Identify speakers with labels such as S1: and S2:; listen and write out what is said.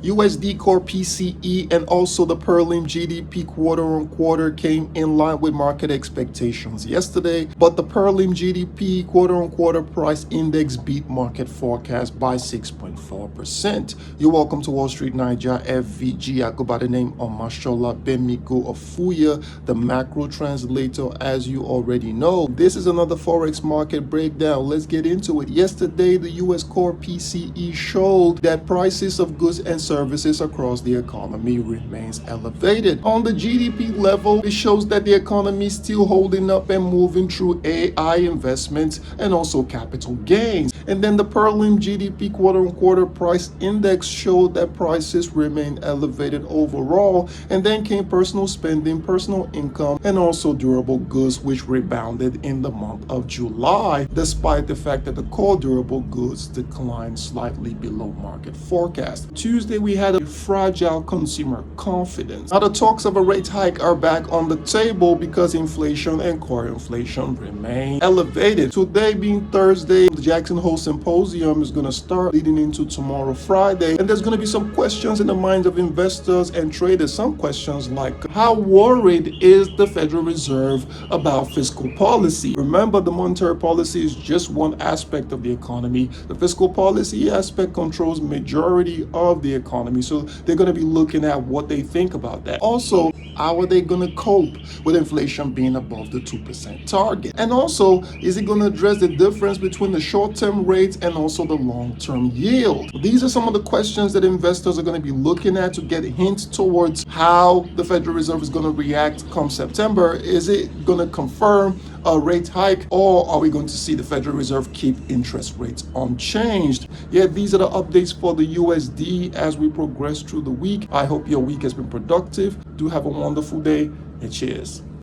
S1: USD core PCE and also the Perlim GDP quarter on quarter came in line with market expectations yesterday, but the Perlim GDP quarter on quarter price index beat market forecast by 6.4%. You're welcome to Wall Street Niger FVG. I go by the name of Mashola Bemiko Ofuya, the macro translator, as you already know. This is another Forex market breakdown. Let's get into it. Yesterday, the US core PCE showed that prices of goods and services across the economy remains elevated. On the GDP level, it shows that the economy is still holding up and moving through AI investments and also capital gains. And then the Perlim GDP quarter-on-quarter price index showed that prices remain elevated overall. And then came personal spending, personal income, and also durable goods, which rebounded in the month of July, despite the fact that the core durable goods declined slightly below market forecast. Tuesday, we had a fragile consumer confidence. Now, the talks of a rate hike are back on the table because inflation and core inflation remain elevated. Today being Thursday, the Jackson Hole Symposium is going to start leading into tomorrow, Friday, and there's going to be some questions in the minds of investors and traders. Some questions like, how worried is the Federal Reserve about fiscal policy? Remember, the monetary policy is just one aspect of the economy. The fiscal policy aspect controls majority of the economy, so they're going to be looking at what they think about that. Also, how are they going to cope with inflation being above the 2% target? And also, is it going to address the difference between the short-term rates and also the long-term yield? These are some of the questions that investors are going to be looking at to get hints towards how the Federal Reserve is going to react come September. Is it going to confirm a rate hike, or are we going to see the Federal Reserve keep interest rates unchanged? Yeah, these are the updates for the USD as we progress through the week. I hope your week has been productive. Do have a wonderful day, and cheers.